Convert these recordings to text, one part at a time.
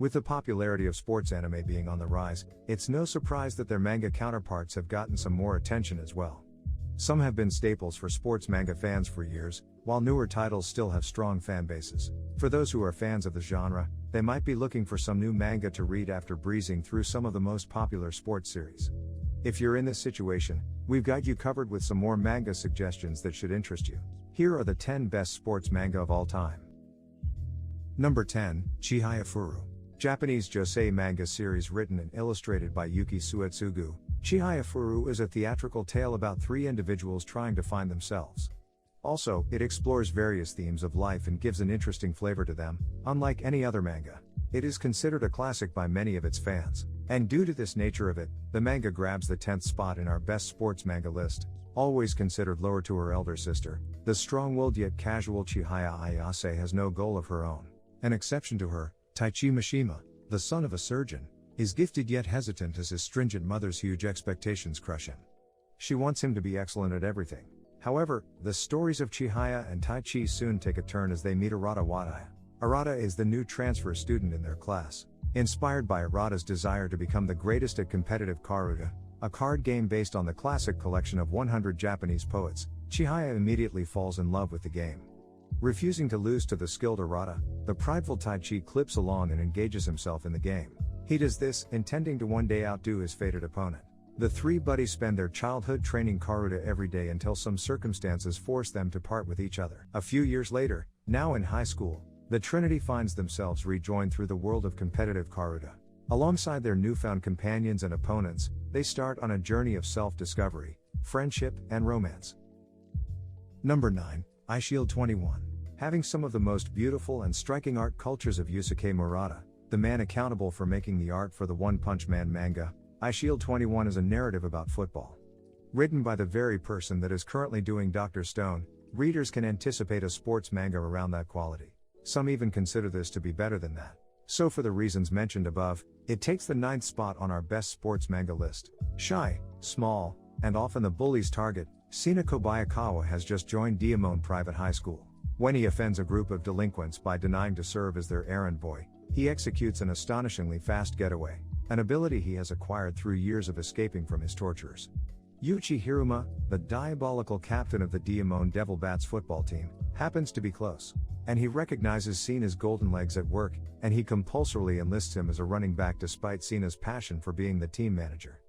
With the popularity of sports anime being on the rise, it's no surprise that their manga counterparts have gotten some more attention as well. Some have been staples for sports manga fans for years, while newer titles still have strong fan bases. For those who are fans of the genre, they might be looking for some new manga to read after breezing through some of the most popular sports series. If you're in this situation, we've got you covered with some more manga suggestions that should interest you. Here are the 10 best sports manga of all time. Number 10, Chihaya Furu. Japanese josei manga series written and illustrated by Yuki Suetsugu. Chihaya Furu is a theatrical tale about 3 individuals trying to find themselves. Also, it explores various themes of life and gives an interesting flavor to them, unlike any other manga. It is considered a classic by many of its fans, and due to this nature of it, the manga grabs the 10th spot in our best sports manga list. Always considered lower to her elder sister, the strong-willed yet casual Chihaya Ayase has no goal of her own. An exception to her, Taichi Mishima, the son of a surgeon, is gifted yet hesitant as his stringent mother's huge expectations crush him. She wants him to be excellent at everything. However, the stories of Chihaya and Taichi soon take a turn as they meet Arata Wadaya. Arata is the new transfer student in their class. Inspired by Arata's desire to become the greatest at competitive Karuta, a card game based on the classic collection of 100 Japanese poets, Chihaya immediately falls in love with the game. Refusing to lose to the skilled Arata, the prideful Taichi clips along and engages himself in the game. He does this, intending to one day outdo his fated opponent. The 3 buddies spend their childhood training Karuta every day until some circumstances force them to part with each other. A few years later, now in high school, the Trinity finds themselves rejoined through the world of competitive Karuta. Alongside their newfound companions and opponents, they start on a journey of self-discovery, friendship, and romance. Number 9, Eyeshield 21. Having some of the most beautiful and striking art cultures of Yusuke Murata, the man accountable for making the art for the One Punch Man manga, Eyeshield 21 is a narrative about football. Written by the very person that is currently doing Dr. Stone, readers can anticipate a sports manga around that quality. Some even consider this to be better than that. So for the reasons mentioned above, it takes the 9th spot on our best sports manga list. Shy, small, and often the bully's target, Sina Kobayakawa has just joined Diamond Private High School. When he offends a group of delinquents by denying to serve as their errand boy, he executes an astonishingly fast getaway, an ability he has acquired through years of escaping from his torturers. Yuichi Hiruma, the diabolical captain of the Diamond Devil Bats football team, happens to be close, and he recognizes Sina's golden legs at work, and he compulsorily enlists him as a running back despite Sina's passion for being the team manager.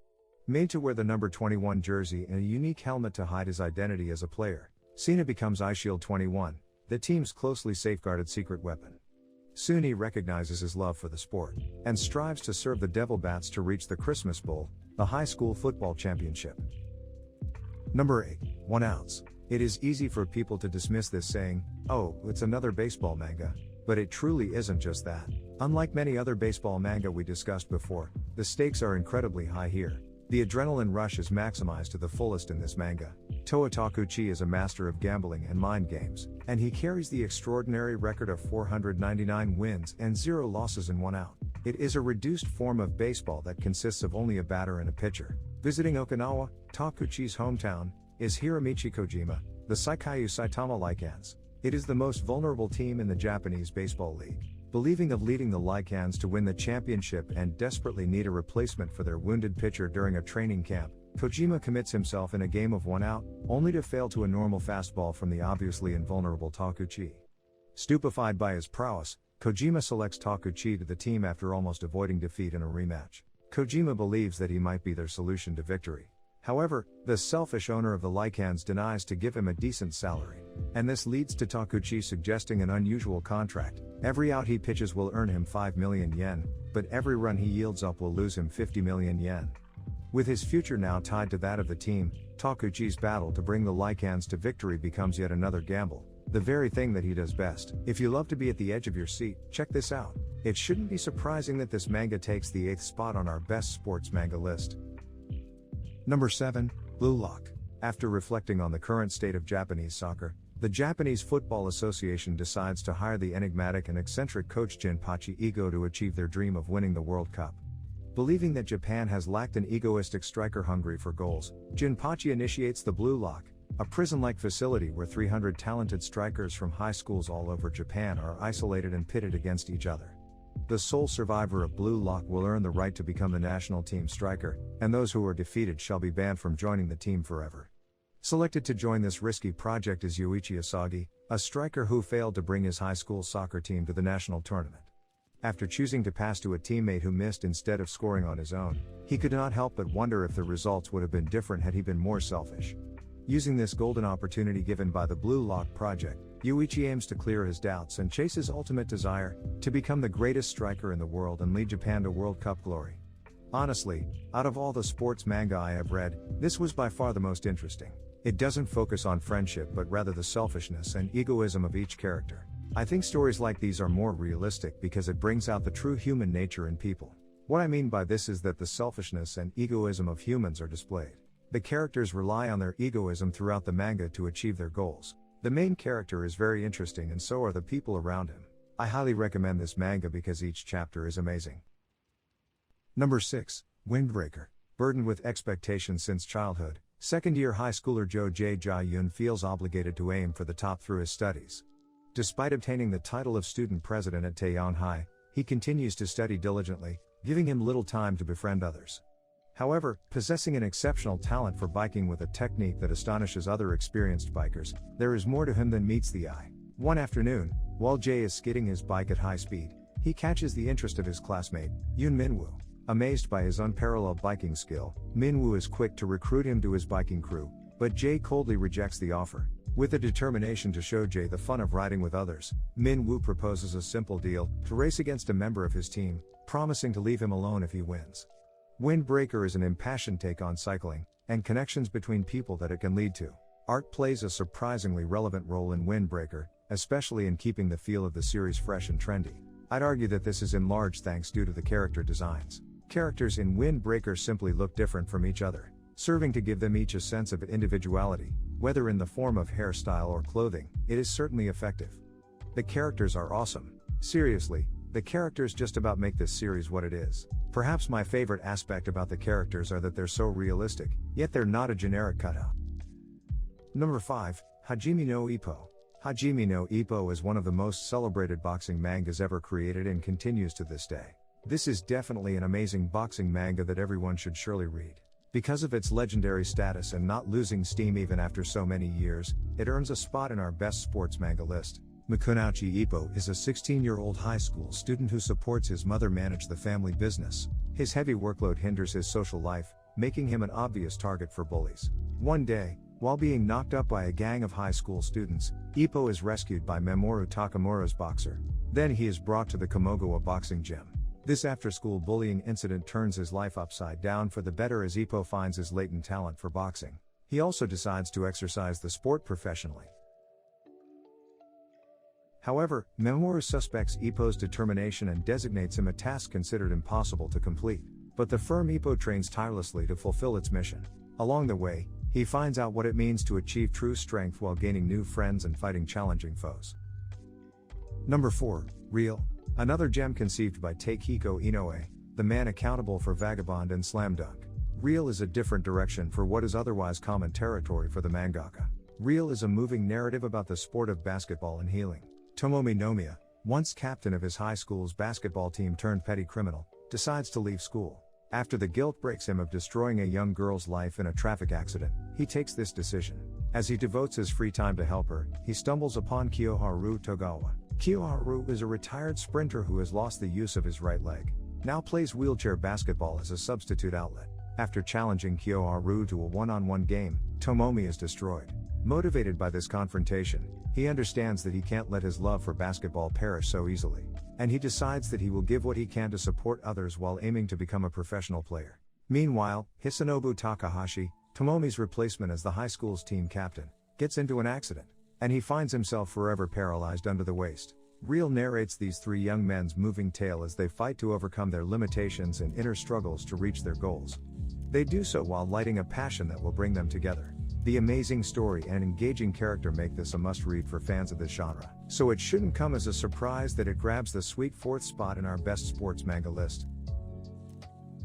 Made to wear the number 21 jersey and a unique helmet to hide his identity as a player, Sina becomes Eyeshield 21, the team's closely safeguarded secret weapon. Soon he recognizes his love for the sport, and strives to serve the Devil Bats to reach the Christmas Bowl, the high school football championship. Number 8, 1 Ounce. It is easy for people to dismiss this saying, oh, it's another baseball manga, but it truly isn't just that. Unlike many other baseball manga we discussed before, the stakes are incredibly high here. The adrenaline rush is maximized to the fullest in this manga. Toa Takuchi is a master of gambling and mind games, and he carries the extraordinary record of 499 wins and 0 losses in 1 out. It is a reduced form of baseball that consists of only a batter and a pitcher. Visiting Okinawa, Takuchi's hometown, is Hiromichi Kojima, the Saikyu Saitama Lycans. It is the most vulnerable team in the Japanese Baseball League. Believing of leading the Lycans to win the championship and desperately need a replacement for their wounded pitcher during a training camp, Kojima commits himself in a game of 1 out, only to fail to a normal fastball from the obviously invulnerable Takuchi. Stupefied by his prowess, Kojima selects Takuchi to the team after almost avoiding defeat in a rematch. Kojima believes that he might be their solution to victory. However, the selfish owner of the Lycans denies to give him a decent salary, and this leads to Takuchi suggesting an unusual contract. Every out he pitches will earn him 5 million yen, but every run he yields up will lose him 50 million yen. With his future now tied to that of the team, Takuchi's battle to bring the Lycans to victory becomes yet another gamble, the very thing that he does best. If you love to be at the edge of your seat, check this out. It shouldn't be surprising that this manga takes the 8th spot on our best sports manga list. Number 7, Blue Lock. After reflecting on the current state of Japanese soccer, the Japanese Football Association decides to hire the enigmatic and eccentric coach Jinpachi Ego to achieve their dream of winning the World Cup. Believing that Japan has lacked an egoistic striker hungry for goals, Jinpachi initiates the Blue Lock, a prison-like facility where 300 talented strikers from high schools all over Japan are isolated and pitted against each other. The sole survivor of Blue Lock will earn the right to become the national team striker, and those who are defeated shall be banned from joining the team forever. Selected to join this risky project is Yuichi Asagi, a striker who failed to bring his high school soccer team to the national tournament. After choosing to pass to a teammate who missed instead of scoring on his own, he could not help but wonder if the results would have been different had he been more selfish. Using this golden opportunity given by the Blue Lock project, Yuichi aims to clear his doubts and chase his ultimate desire, to become the greatest striker in the world and lead Japan to World Cup glory. Honestly, out of all the sports manga I have read, this was by far the most interesting. It doesn't focus on friendship but rather the selfishness and egoism of each character. I think stories like these are more realistic because it brings out the true human nature in people. What I mean by this is that the selfishness and egoism of humans are displayed. The characters rely on their egoism throughout the manga to achieve their goals. The main character is very interesting and so are the people around him. I highly recommend this manga because each chapter is amazing. Number 6, Windbreaker. Burdened with expectations since childhood, second-year high schooler Jo Jae-yun feels obligated to aim for the top through his studies. Despite obtaining the title of student president at Taeyong High, he continues to study diligently, giving him little time to befriend others. However, possessing an exceptional talent for biking with a technique that astonishes other experienced bikers, there is more to him than meets the eye. One afternoon, while Jae is skidding his bike at high speed, he catches the interest of his classmate, Yoon Minwoo. Amazed by his unparalleled biking skill, Minwoo is quick to recruit him to his biking crew, but Jae coldly rejects the offer. With a determination to show Jae the fun of riding with others, Minwoo proposes a simple deal, to race against a member of his team, promising to leave him alone if he wins. Windbreaker is an impassioned take on cycling, and connections between people that it can lead to. Art plays a surprisingly relevant role in Windbreaker, especially in keeping the feel of the series fresh and trendy. I'd argue that this is in large thanks due to the character designs. Characters in Windbreaker simply look different from each other, serving to give them each a sense of individuality, whether in the form of hairstyle or clothing. It is certainly effective. The characters are awesome. Seriously, the characters just about make this series what it is. Perhaps my favorite aspect about the characters are that they're so realistic, yet they're not a generic cutout. Number 5, Hajime no Ippo. Hajime no Ippo is one of the most celebrated boxing mangas ever created and continues to this day. This is definitely an amazing boxing manga that everyone should surely read. Because of its legendary status and not losing steam even after so many years, it earns a spot in our best sports manga list. Mikunouchi Ippo is a 16-year-old high school student who supports his mother manage the family business. His heavy workload hinders his social life, making him an obvious target for bullies. One day, while being knocked up by a gang of high school students, Ippo is rescued by Mamoru Takamura's boxer. Then he is brought to the Kamogawa boxing gym. This after-school bullying incident turns his life upside down for the better as Ippo finds his latent talent for boxing. He also decides to exercise the sport professionally. However, Mamoru suspects Ippo's determination and designates him a task considered impossible to complete. But the firm Ippo trains tirelessly to fulfill its mission. Along the way, he finds out what it means to achieve true strength while gaining new friends and fighting challenging foes. Number 4, Real. Another gem conceived by Takehiko Inoue, the man accountable for Vagabond and Slam Dunk. Real is a different direction for what is otherwise common territory for the mangaka. Real is a moving narrative about the sport of basketball and healing. Tomomi Nomiya, once captain of his high school's basketball team turned petty criminal, decides to leave school. After the guilt breaks him of destroying a young girl's life in a traffic accident, he takes this decision. As he devotes his free time to help her, he stumbles upon Kiyoharu Togawa. Kiyoharu is a retired sprinter who has lost the use of his right leg. Now plays wheelchair basketball as a substitute outlet. After challenging Kiyoharu to a one-on-one game, Tomomi is destroyed. Motivated by this confrontation, he understands that he can't let his love for basketball perish so easily. And he decides that he will give what he can to support others while aiming to become a professional player. Meanwhile, Hisanobu Takahashi, Tomomi's replacement as the high school's team captain, gets into an accident, and he finds himself forever paralyzed under the waist. Real narrates these three young men's moving tale as they fight to overcome their limitations and inner struggles to reach their goals. They do so while lighting a passion that will bring them together. The amazing story and engaging character make this a must-read for fans of this genre, so it shouldn't come as a surprise that it grabs the sweet 4th spot in our best sports manga list.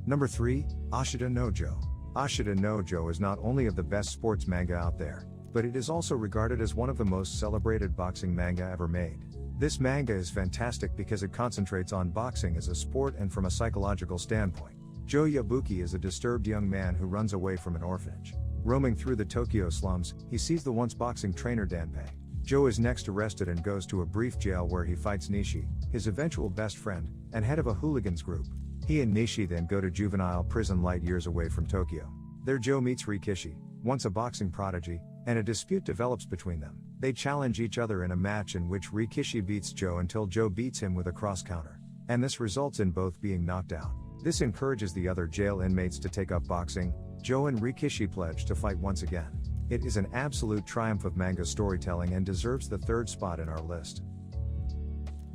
Number 3, Ashita Nojo. Ashita Nojo is not only of the best sports manga out there, but it is also regarded as one of the most celebrated boxing manga ever made. This manga is fantastic because it concentrates on boxing as a sport and from a psychological standpoint. Joe Yabuki is a disturbed young man who runs away from an orphanage. Roaming through the Tokyo slums, he sees the once boxing trainer Danpei. Joe is next arrested and goes to a brief jail where he fights Nishi, his eventual best friend, and head of a hooligans group. He and Nishi then go to juvenile prison light years away from Tokyo. There Joe meets Rikishi, once a boxing prodigy, and a dispute develops between them. They challenge each other in a match in which Rikishi beats Joe until Joe beats him with a cross counter. And this results in both being knocked out. This encourages the other jail inmates to take up boxing. Joe and Rikishi pledge to fight once again. It is an absolute triumph of manga storytelling and deserves the 3rd spot in our list.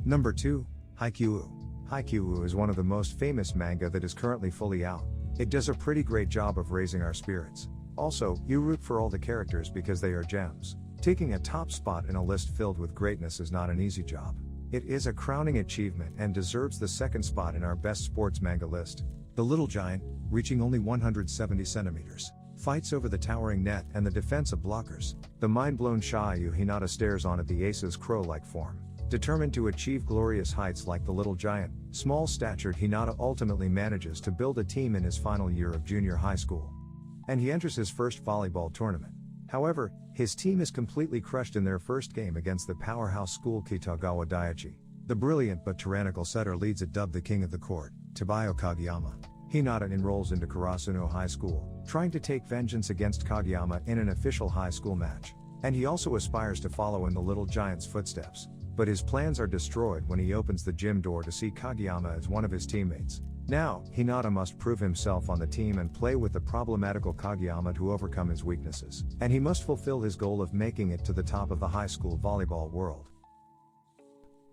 Number 2, Haikyuu. Haikyuu is one of the most famous manga that is currently fully out. It does a pretty great job of raising our spirits. Also, you root for all the characters because they are gems. Taking a top spot in a list filled with greatness is not an easy job. It is a crowning achievement and deserves the 2nd spot in our best sports manga list. The little giant, reaching only 170 centimeters, fights over the towering net and the defense of blockers. The mind-blown Shaiyu Hinata stares on at the ace's crow-like form. Determined to achieve glorious heights like the little giant, small-statured Hinata ultimately manages to build a team in his final year of junior high school. And he enters his first volleyball tournament. However, his team is completely crushed in their first game against the powerhouse school Kitagawa Daiichi. The brilliant but tyrannical setter leads it, dubbed the king of the court, Tabayo Kageyama. Hinata enrolls into Karasuno High School, trying to take vengeance against Kageyama in an official high school match. And he also aspires to follow in the little giant's footsteps. But his plans are destroyed when he opens the gym door to see Kageyama as one of his teammates. Now, Hinata must prove himself on the team and play with the problematical Kageyama to overcome his weaknesses. And he must fulfill his goal of making it to the top of the high school volleyball world.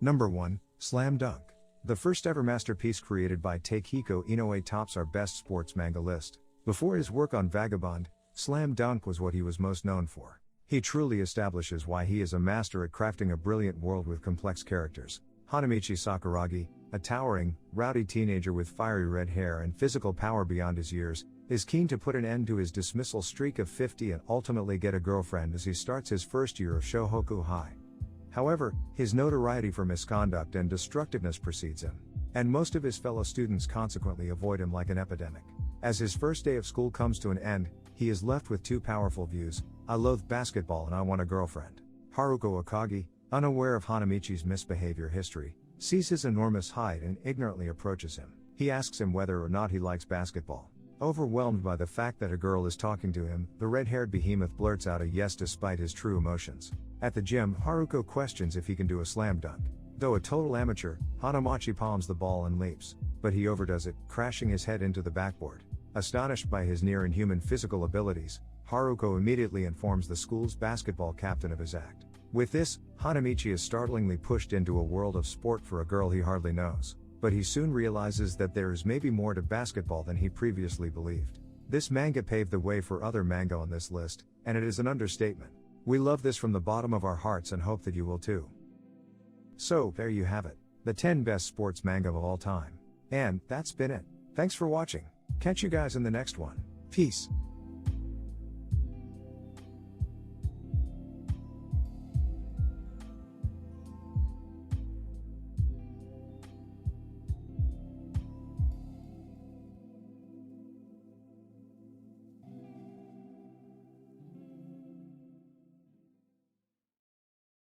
Number 1, Slam Dunk. The first ever masterpiece created by Takehiko Inoue tops our best sports manga list. Before his work on Vagabond, Slam Dunk was what he was most known for. He truly establishes why he is a master at crafting a brilliant world with complex characters. Hanamichi Sakuragi, a towering, rowdy teenager with fiery red hair and physical power beyond his years, is keen to put an end to his dismissal streak of 50 and ultimately get a girlfriend as he starts his first year of Shohoku High. However, his notoriety for misconduct and destructiveness precedes him, and most of his fellow students consequently avoid him like an epidemic. As his first day of school comes to an end, he is left with 2 powerful views: I loathe basketball and I want a girlfriend. Haruko Akagi, unaware of Hanamichi's misbehavior history, sees his enormous height and ignorantly approaches him. He asks him whether or not he likes basketball. Overwhelmed by the fact that a girl is talking to him, the red-haired behemoth blurts out a yes despite his true emotions. At the gym, Haruko questions if he can do a slam dunk. Though a total amateur, Hanamichi palms the ball and leaps, but he overdoes it, crashing his head into the backboard. Astonished by his near-inhuman physical abilities, Haruko immediately informs the school's basketball captain of his act. With this, Hanamichi is startlingly pushed into a world of sport for a girl he hardly knows. But he soon realizes that there is maybe more to basketball than he previously believed. This manga paved the way for other manga on this list, and it is an understatement. We love this from the bottom of our hearts and hope that you will too. So, there you have it. The 10 best sports manga of all time. And, that's been it. Thanks for watching. Catch you guys in the next one. Peace.